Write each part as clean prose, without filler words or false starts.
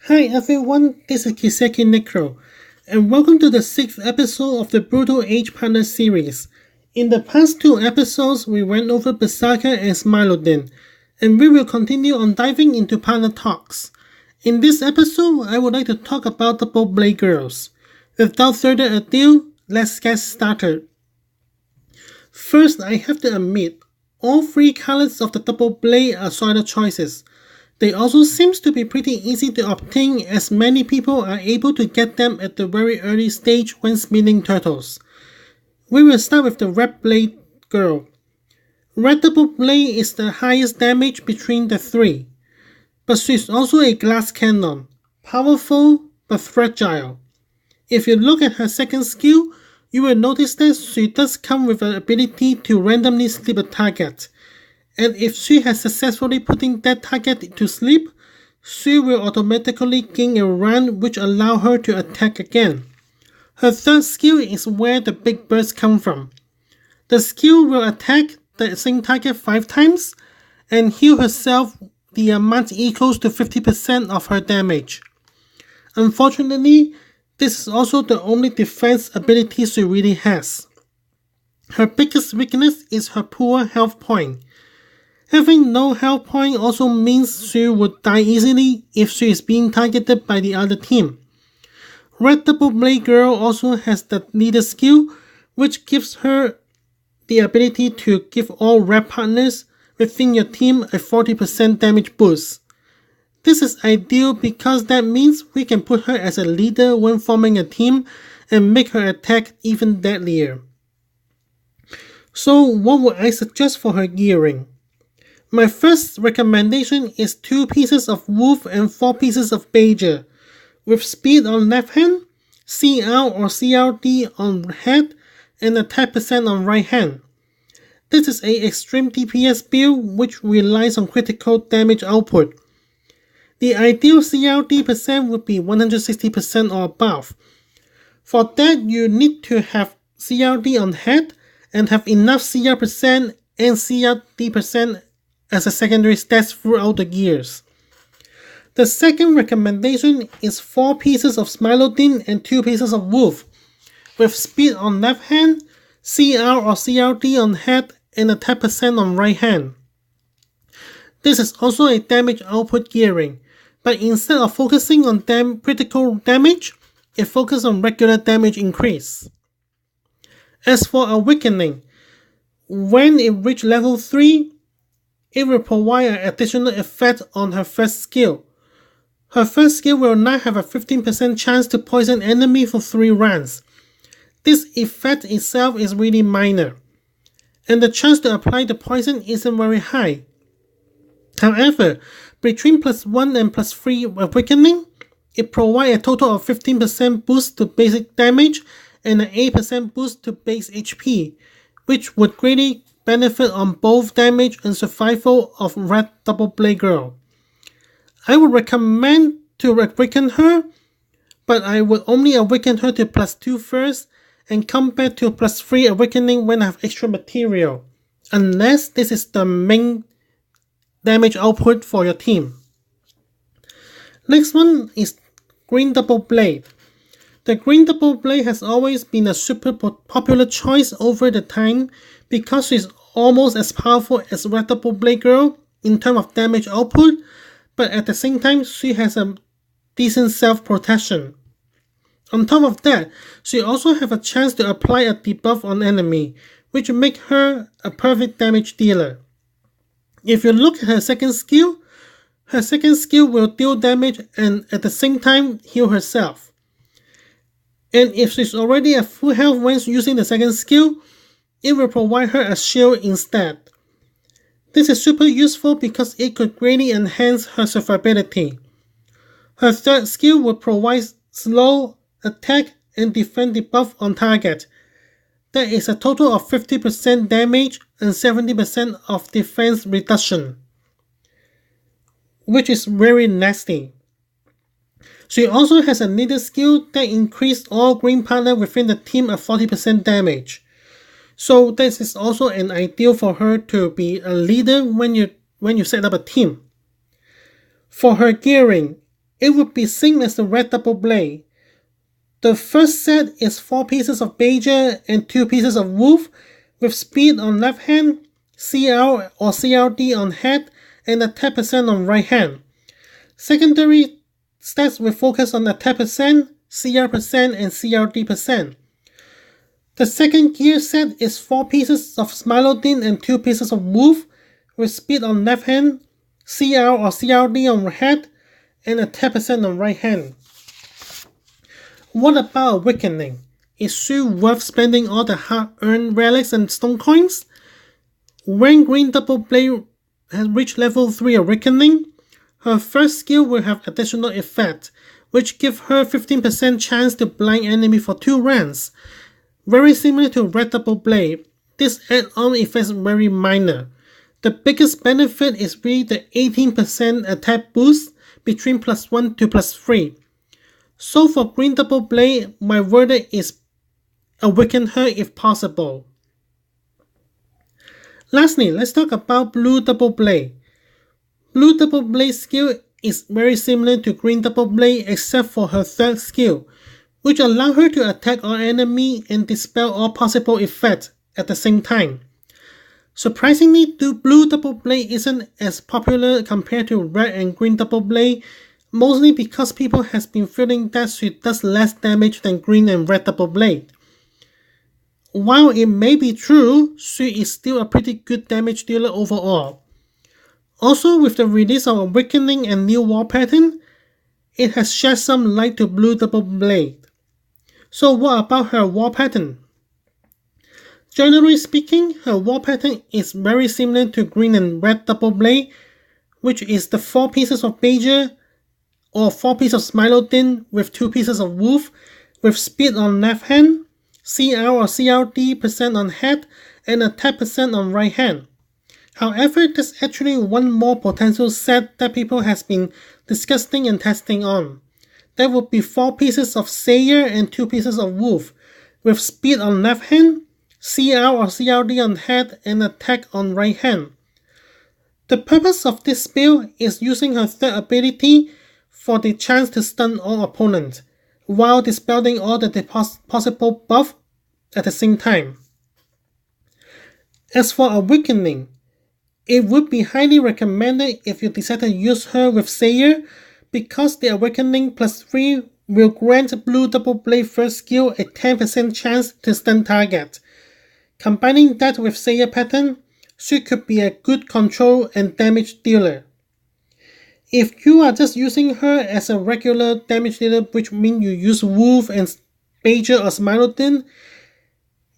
Hi everyone, this is Kiseki Necro, and welcome to the 6th episode of the Brutal Age Partner series. In the past two episodes, we went over Berserker and Smilodin, and we will continue on diving into partner talks. In this episode, I would like to talk about the Double Blade Girls. Without further ado, let's get started. First, I have to admit, all three colors of the Double Blade are solid choices. They also seems to be pretty easy to obtain as many people are able to get them at the very early stage when smithing turtles. We will start with the Red Blade Girl. Red Double Blade is the highest damage between the three, but she is also a glass cannon, powerful but fragile. If you look at her second skill, you will notice that she does come with an ability to randomly sleep a target. And if she has successfully putting that target to sleep, she will automatically gain a run which allow her to attack again. Her third skill is where the big bursts come from. The skill will attack the same target 5 times and heal herself the amount equals to 50% of her damage. Unfortunately, this is also the only defense ability she really has. Her biggest weakness is her poor health point. Having no health point also means she would die easily if she is being targeted by the other team. Red Double Blade Girl also has the leader skill, which gives her the ability to give all red partners within your team a 40% damage boost. This is ideal because that means we can put her as a leader when forming a team and make her attack even deadlier. So what would I suggest for her gearing? My first recommendation is 2 pieces of Wolf and 4 pieces of Badger, with speed on left hand, CR or CRD on head, and attack percent on right hand. This is a extreme DPS build which relies on critical damage output. The ideal CRD percent would be 160% or above. For that, you need to have CRD on head and have enough CR percent and CRD percent as a secondary stats throughout the years. The second recommendation is 4 pieces of Smilodin and 2 pieces of Wolf, with speed on left hand, CR or CRD on head, and attack percent on right hand. This is also a damage output gearing, but instead of focusing on critical damage, it focuses on regular damage increase. As for Awakening, when it reaches level 3, it will provide an additional effect on her first skill. Her first skill will now have a 15% chance to poison enemy for 3 rounds. This effect itself is really minor, and the chance to apply the poison isn't very high. However, between +1 and +3 Awakening, it provides a total of 15% boost to basic damage and an 8% boost to base HP, which would greatly benefit on both damage and survival of Red Double Blade Girl. I would recommend to awaken her, but I would only awaken her to +2 first and come back to +3 awakening when I have extra material, unless this is the main damage output for your team. Next one is Green Double Blade. The Green Double Blade has always been a super popular choice over the time because she's almost as powerful as Red Double Blade Girl in terms of damage output, but at the same time she has a decent self-protection. On top of that, she also has a chance to apply a debuff on enemy, which makes her a perfect damage dealer. If you look at her second skill will deal damage and at the same time heal herself. And if she's already at full health when using the second skill, it will provide her a shield instead. This is super useful because it could greatly enhance her survivability. Her third skill will provide slow, attack, and defend debuff on target. That is a total of 50% damage and 70% of defense reduction, which is very nasty. She also has a leader skill that increases all green partner within the team at 40% damage. So this is also an ideal for her to be a leader when you set up a team. For her gearing, it would be same as the red double blade. The first set is 4 pieces of Beija and 2 pieces of Wolf, with speed on left hand, CR or CRD on head, and attack percent on right hand. Secondary stats will focus on attack percent, CR percent, and CRD percent. The second gear set is 4 pieces of Smilodin and 2 pieces of Wolf, with speed on left hand, CR or CRD on head, and attack percent on right hand. What about Awakening? Is she worth spending all the hard-earned relics and stone coins? When Green Double Blade has reached level 3 Awakening, her first skill will have additional effect, which give her 15% chance to blind enemy for 2 rounds. Very similar to Red Double Blade, this add-on effect is very minor. The biggest benefit is really the 18% attack boost between +1 to +3. So for Green Double Blade, my verdict is awaken her if possible. Lastly, let's talk about Blue Double Blade. Blue Double Blade skill is very similar to Green Double Blade except for her third skill, which allows her to attack all enemy and dispel all possible effects at the same time. Surprisingly, Blue Double Blade isn't as popular compared to Red and Green Double Blade, mostly because people has been feeling that she does less damage than Green and Red Double Blade. While it may be true, she is still a pretty good damage dealer overall. Also, with the release of Awakening and new war pattern, it has shed some light to Blue Double Blade. So what about her war pattern? Generally speaking, her war pattern is very similar to Green and Red Double Blade, which is the 4 pieces of Beija or 4 pieces of Smilodin with 2 pieces of Wolf, with speed on left hand, CR or CRD percent on head, and attack percent on right hand. However, there's actually one more potential set that people has been discussing and testing on. That would be 4 pieces of Sayer and 2 pieces of Wolf, with speed on left hand, CR or CRD on head, and attack on right hand. The purpose of this build is using her third ability for the chance to stun all opponents, while dispelling all the possible buff at the same time. As for Awakening, it would be highly recommended if you decide to use her with Sayer, because the Awakening +3 will grant Blue Double Blade first skill a 10% chance to stun target. Combining that with Sayer pattern, she could be a good control and damage dealer. If you are just using her as a regular damage dealer, which means you use Wolf and Beija or Smilodin,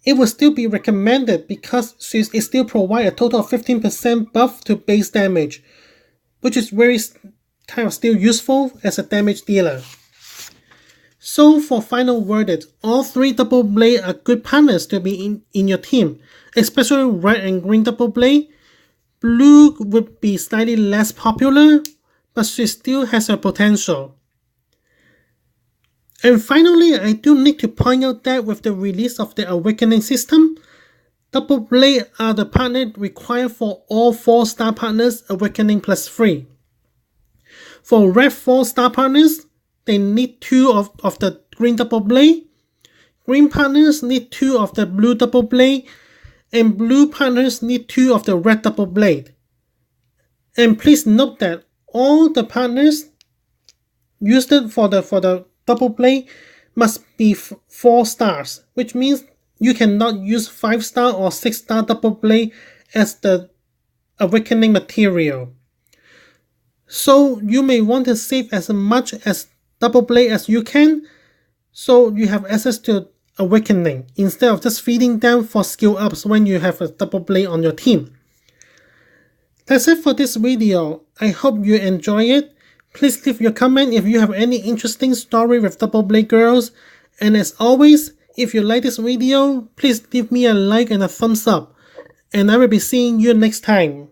it will still be recommended because it still provides a total of 15% buff to base damage, which is very kind of still useful as a damage dealer. So for final verdict, all 3 Double Blade are good partners to be in your team, especially Red and Green Double Blade. Blue would be slightly less popular, but she still has her potential. And finally, I do need to point out that with the release of the Awakening system, Double Blade are the partner required for all 4-star partners Awakening +3. For Red 4-star partners, they need 2 of the Green Double Blade, Green partners need 2 of the Blue Double Blade, and Blue partners need 2 of the Red Double Blade. And please note that all the partners used for the Double Blade must be 4 stars, which means you cannot use 5-star or 6-star Double Blade as the Awakening material. So you may want to save as much as Double Blade as you can, so you have access to Awakening instead of just feeding them for skill ups when you have a Double Blade on your team. That's it for this video. I hope you enjoy it. Please leave your comment if you have any interesting story with Double Blade girls. And as always, if you like this video, please give me a like and a thumbs up. And I will be seeing you next time.